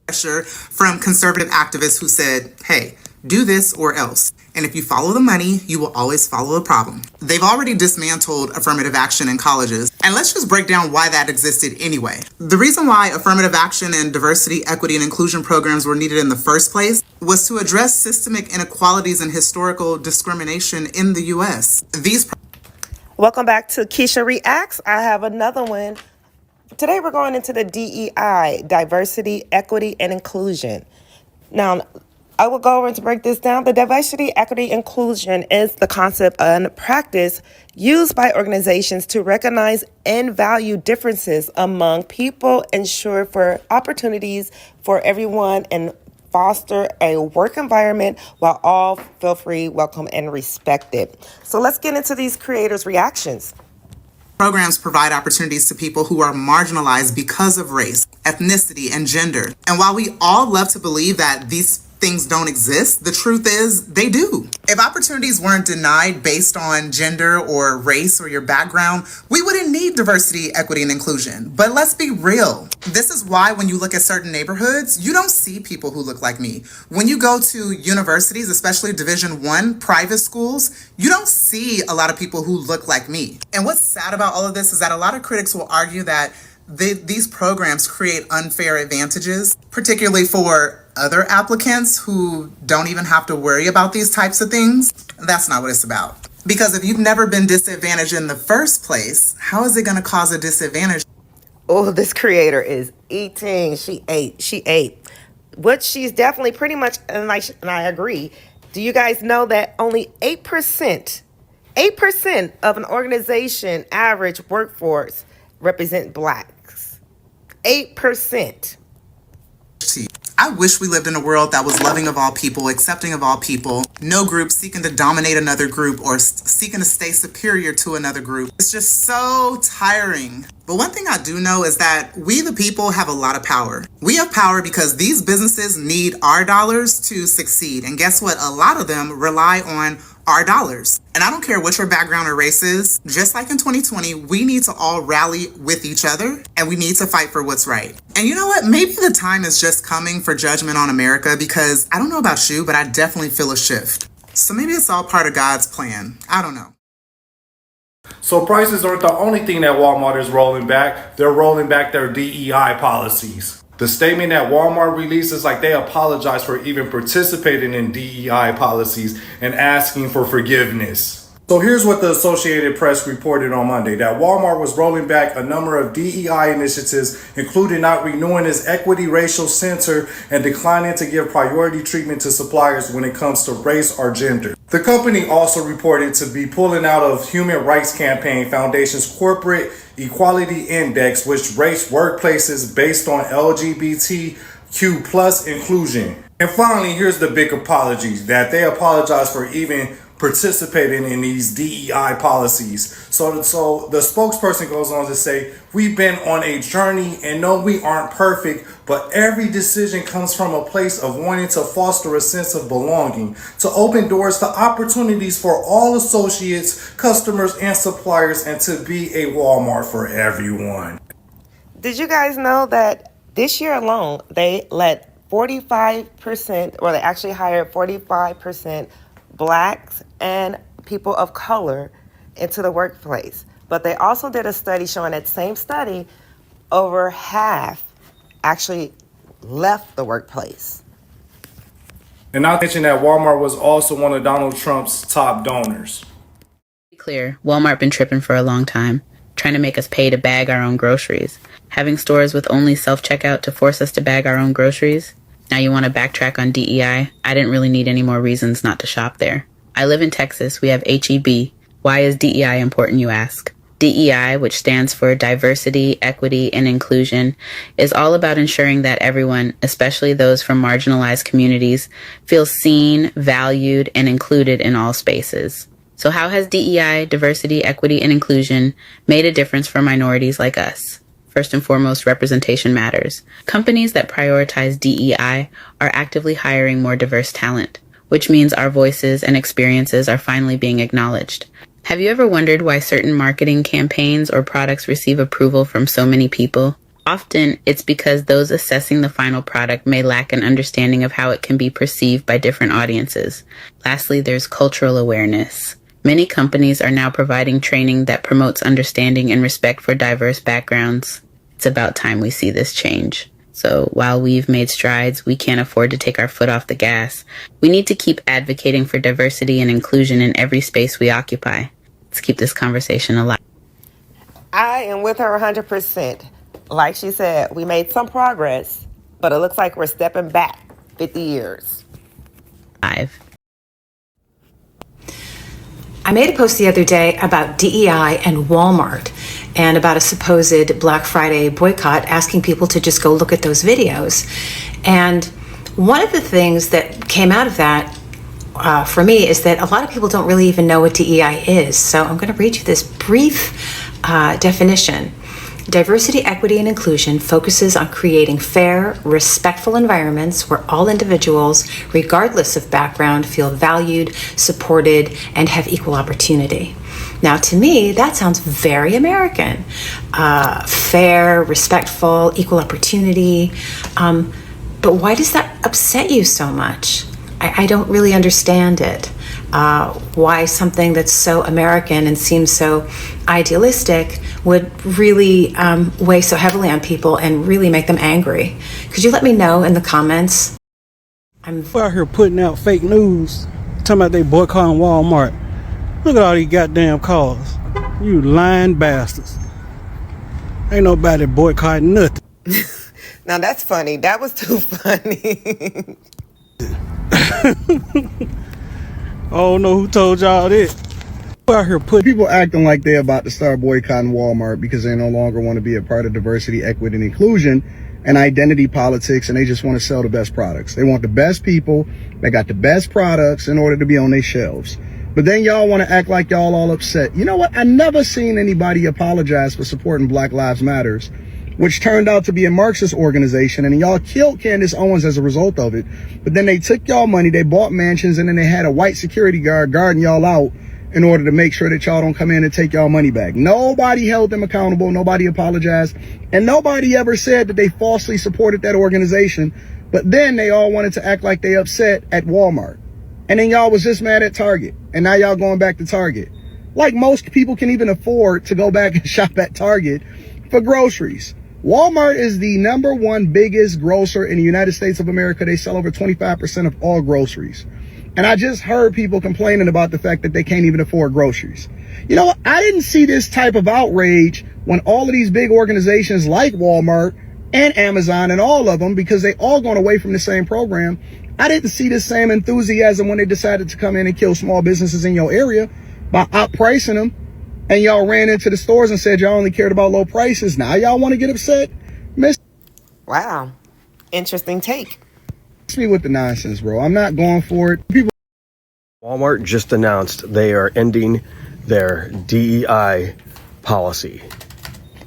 pressure from conservative activists who said, hey, do this or else. And if you follow the money, you will always follow the problem. They've already dismantled affirmative action in colleges. And let's just break down why that existed anyway. The reason why affirmative action and diversity, equity, and inclusion programs were needed in the first place was to address systemic inequalities and historical discrimination in the U.S. Welcome back to Keisha Reacts. I have another one. Today we're going into the DEI, diversity, equity, and inclusion. Now, I will go over to break this down. The diversity, equity, inclusion is the concept and practice used by organizations to recognize and value differences among people, ensure for opportunities for everyone, and foster a work environment while all feel free, welcome, and respected. So let's get into these creators' reactions. Programs provide opportunities to people who are marginalized because of race, ethnicity, and gender. And while we all love to believe that these things don't exist, the truth is they do. If opportunities weren't denied based on gender or race or your background, we wouldn't need diversity, equity, and inclusion. But let's be real. This is why when you look at certain neighborhoods, you don't see people who look like me. When you go to universities, especially Division I private schools, you don't see a lot of people who look like me. And what's sad about all of this is that a lot of critics will argue that these programs create unfair advantages, particularly for other applicants who don't even have to worry about these types of things. That's not what it's about. Because if you've never been disadvantaged in the first place, how is it going to cause a disadvantage? Oh, this creator is eating. She ate. What she's definitely pretty much, and I agree. Do you guys know that only 8% of an organization average workforce represent blacks? 8%. I wish we lived in a world that was loving of all people, accepting of all people, no group seeking to dominate another group or seeking to stay superior to another group. It's just so tiring. But one thing I do know is that we, the people, have a lot of power. We have power because these businesses need our dollars to succeed. And guess what? A lot of them rely on our dollars. And I don't care what your background or race is, just like in 2020, we need to all rally with each other and we need to fight for what's right. And you know what? Maybe the time is just coming for judgment on America because I don't know about you, but I definitely feel a shift. So maybe it's all part of God's plan. I don't know. So prices aren't the only thing that Walmart is rolling back. They're rolling back their DEI policies. The statement that Walmart released is like they apologize for even participating in DEI policies and asking for forgiveness. So here's what the Associated Press reported on Monday, that Walmart was rolling back a number of DEI initiatives, including not renewing its equity racial center and declining to give priority treatment to suppliers when it comes to race or gender. The company also reported to be pulling out of Human Rights Campaign Foundation's Corporate Equality Index, which rates workplaces based on LGBTQ plus inclusion. And finally, here's the big apologies, that they apologize for even participating in these DEI policies. So the spokesperson goes on to say, we've been on a journey and no, we aren't perfect, but every decision comes from a place of wanting to foster a sense of belonging, to open doors to opportunities for all associates, customers, and suppliers, and to be a Walmart for everyone. Did you guys know that this year alone, they let 45%, or they actually hired 45% blacks and people of color into the workplace? But they also did a study showing that same study, over half actually left the workplace. And not to mention that Walmart was also one of Donald Trump's top donors. To be clear, Walmart been tripping for a long time, trying to make us pay to bag our own groceries. Having stores with only self-checkout to force us to bag our own groceries. Now you want to backtrack on DEI? I didn't really need any more reasons not to shop there. I live in Texas. We have HEB. Why is DEI important, you ask? DEI, which stands for Diversity, Equity, and Inclusion, is all about ensuring that everyone, especially those from marginalized communities, feels seen, valued, and included in all spaces. So how has DEI, Diversity, Equity, and Inclusion made a difference for minorities like us? First and foremost, representation matters. Companies that prioritize DEI are actively hiring more diverse talent, which means our voices and experiences are finally being acknowledged. Have you ever wondered why certain marketing campaigns or products receive approval from so many people? Often, it's because those assessing the final product may lack an understanding of how it can be perceived by different audiences. Lastly, there's cultural awareness. Many companies are now providing training that promotes understanding and respect for diverse backgrounds. It's about time we see this change. So while we've made strides, we can't afford to take our foot off the gas. We need to keep advocating for diversity and inclusion in every space we occupy. Let's keep this conversation alive. I am with her 100%. Like she said, we made some progress, but it looks like we're stepping back 50 years. I made a post the other day about DEI and Walmart and about a supposed Black Friday boycott, asking people to just go look at those videos. And one of the things that came out of that for me is that a lot of people don't really even know what DEI is. So I'm going to read you this brief definition. Diversity, equity, and inclusion focuses on creating fair, respectful environments where all individuals, regardless of background, feel valued, supported, and have equal opportunity. Now, to me, that sounds very American. Fair, respectful, equal opportunity. But why does that upset you so much? I don't really understand it. Why something that's so American and seems so idealistic would really weigh so heavily on people and really make them angry. Could you let me know in the comments? We're out here putting out fake news, talking about they boycotting Walmart. Look at all these goddamn cars. You lying bastards. Ain't nobody boycotting nothing. Now that's funny. That was too funny. I don't know who told y'all this. We're out here putting People acting like they're about to start boycotting Walmart because they no longer want to be a part of diversity, equity, and inclusion and identity politics, and they just want to sell the best products. They want the best people that got the best products in order to be on their shelves. But then y'all want to act like y'all all upset. You know what? I never seen anybody apologize for supporting Black Lives Matters, which turned out to be a Marxist organization, and y'all killed Candace Owens as a result of it. But then they took y'all money, they bought mansions, and then they had a white security guard guarding y'all out in order to make sure that y'all don't come in and take y'all money back. Nobody held them accountable, nobody apologized, and nobody ever said that they falsely supported that organization. But then they all wanted to act like they upset at Walmart. And then y'all was just mad at Target, and now y'all going back to Target. Like most people can even afford to go back and shop at Target for groceries. Walmart is the #1 biggest grocer in the United States of America. They sell over 25% of all groceries. And I just heard people complaining about the fact that they can't even afford groceries. You know what? I didn't see this type of outrage when all of these big organizations like Walmart and Amazon and all of them, because they all gone away from the same program. I didn't see the same enthusiasm when they decided to come in and kill small businesses in your area by outpricing them. And y'all ran into the stores and said y'all only cared about low prices. Now y'all want to get upset? Miss Wow. Interesting take. me with the nonsense, bro. I'm not going for it. People. Walmart just announced they are ending their DEI policy,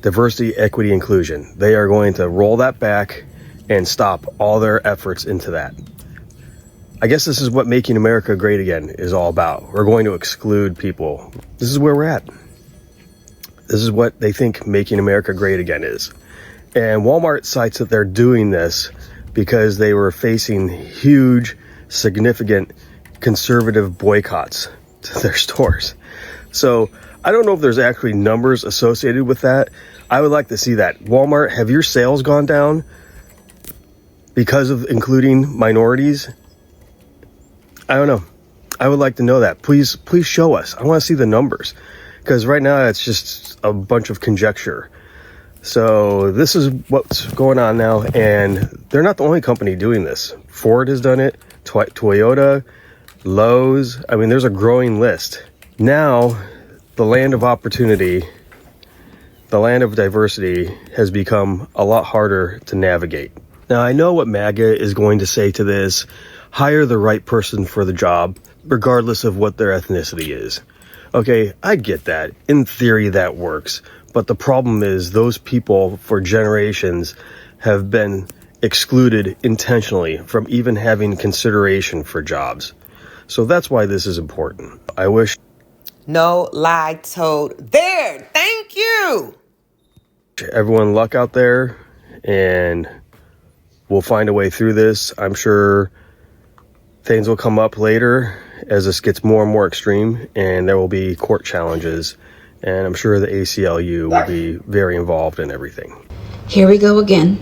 diversity, equity, inclusion. They are going to roll that back and stop all their efforts into that. I guess this is what making America great again is all about. We're going to exclude people. This is where we're at. This is what they think making America great again is. And Walmart cites that they're doing this because they were facing huge, significant conservative boycotts to their stores. So I don't know if there's actually numbers associated with that. I would like to see that. Walmart, have your sales gone down because of including minorities? I don't know. I would like to know that. Please show us. I want to see the numbers, because right now it's just a bunch of conjecture. So this is what's going on now, and they're not the only company doing this. Ford has done it, Toyota, Lowe's. I mean, there's a growing list. Now, the land of opportunity, the land of diversity has become a lot harder to navigate. Now, I know what MAGA is going to say to this. Hire the right person for the job, regardless of what their ethnicity is. Okay, I get that. In theory, that works. But the problem is those people for generations have been excluded intentionally from even having consideration for jobs. So that's why this is important. I wish No lie told. There. Thank you. everyone luck out there, and we'll find a way through this. I'm sure things will come up later as this gets more and more extreme, and there will be court challenges, and I'm sure the ACLU will be very involved in everything. Here we go again.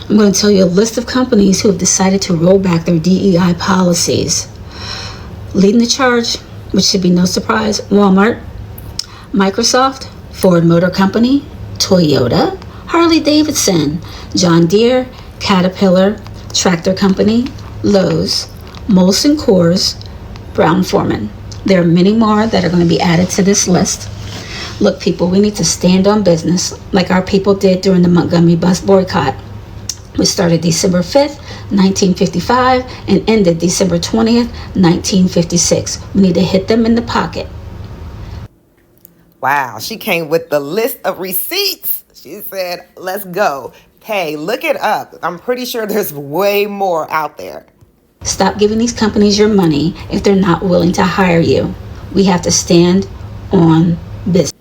I'm going to tell you a list of companies who have decided to roll back their DEI policies. Leading the charge, which should be no surprise, Walmart, Microsoft, Ford Motor Company, Toyota, Harley-Davidson, John Deere, Caterpillar, Tractor Company, Lowe's, Molson Coors, Brown-Forman. There are many more that are going to be added to this list. Look, people, we need to stand on business like our people did during the Montgomery bus boycott, which started December 5th, 1955 and ended December 20th, 1956. We need to hit them in the pocket. Wow, she came with the list of receipts. She said, let's go. Hey, look it up. I'm pretty sure there's way more out there. Stop giving these companies your money if they're not willing to hire you. We have to stand on business.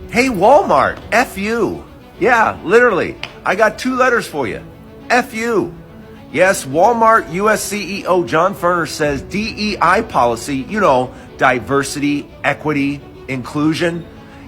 Hey, Walmart, F you. Yeah, literally. I got 2 letters for you. F you. Yes, Walmart US CEO John Furner says DEI policy, you know, diversity, equity, inclusion.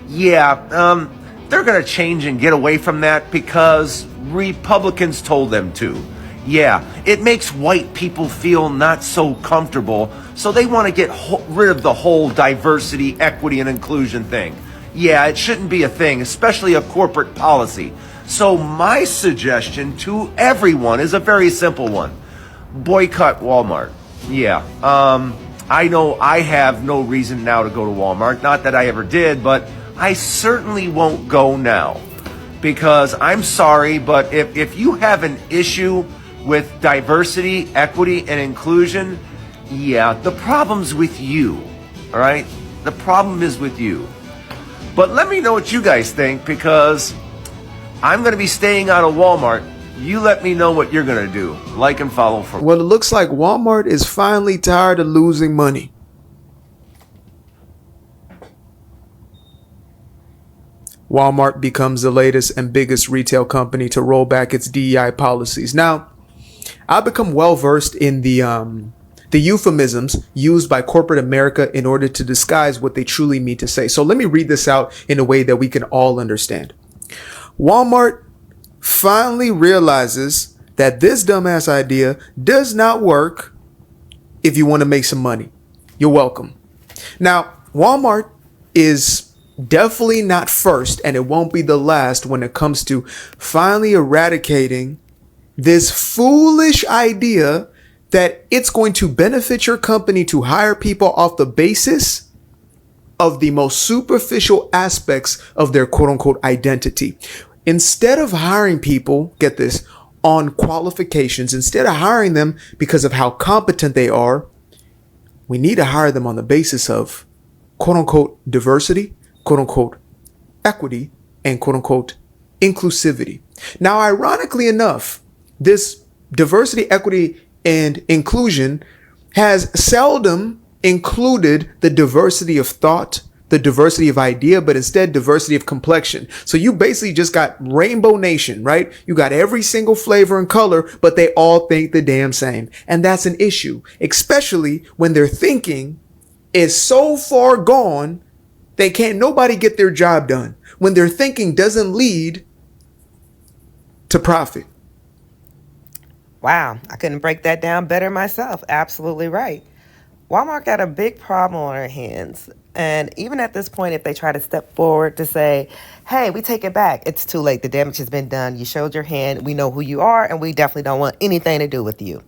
Yeah, they're going to change and get away from that because Republicans told them to. Yeah, it makes white people feel not so comfortable, so they want to get rid of the whole diversity, equity, and inclusion thing. Yeah, it shouldn't be a thing, especially a corporate policy. So my suggestion to everyone is a very simple one. Boycott Walmart. Yeah, I know I have no reason now to go to Walmart. Not that I ever did, but I certainly won't go now. Because I'm sorry, but if you have an issue with diversity, equity, and inclusion, yeah, the problem's with you, all right? The problem is with you. But let me know what you guys think, because I'm going to be staying out of Walmart. You let me know what you're going to do. Like and follow for. Well, it looks like Walmart is finally tired of losing money. Walmart becomes the latest and biggest retail company to roll back its DEI policies. Now, I've become well versed in the euphemisms used by corporate America in order to disguise what they truly mean to say. So let me read this out in a way that we can all understand. Walmart finally realizes that this dumbass idea does not work if you want to make some money. You're welcome. Now, Walmart is definitely not first, and it won't be the last when it comes to finally eradicating this foolish idea that it's going to benefit your company to hire people off the basis of the most superficial aspects of their quote unquote identity. Instead of hiring people, get this, on qualifications, instead of hiring them because of how competent they are, we need to hire them on the basis of quote unquote diversity, quote unquote equity, and quote unquote inclusivity. Now, ironically enough, this diversity, equity, and inclusion has seldom included the diversity of thought, the diversity of idea, but instead diversity of complexion. So you basically just got Rainbow Nation, right? You got every single flavor and color, but they all think the damn same. And that's an issue, especially when their thinking is so far gone, they can't nobody get their job done. When their thinking doesn't lead to profit. Wow, I couldn't break that down better myself. Absolutely right. Walmart got a big problem on their hands. And even at this point, if they try to step forward to say, hey, we take it back, it's too late. The damage has been done. You showed your hand. We know who you are, and we definitely don't want anything to do with you.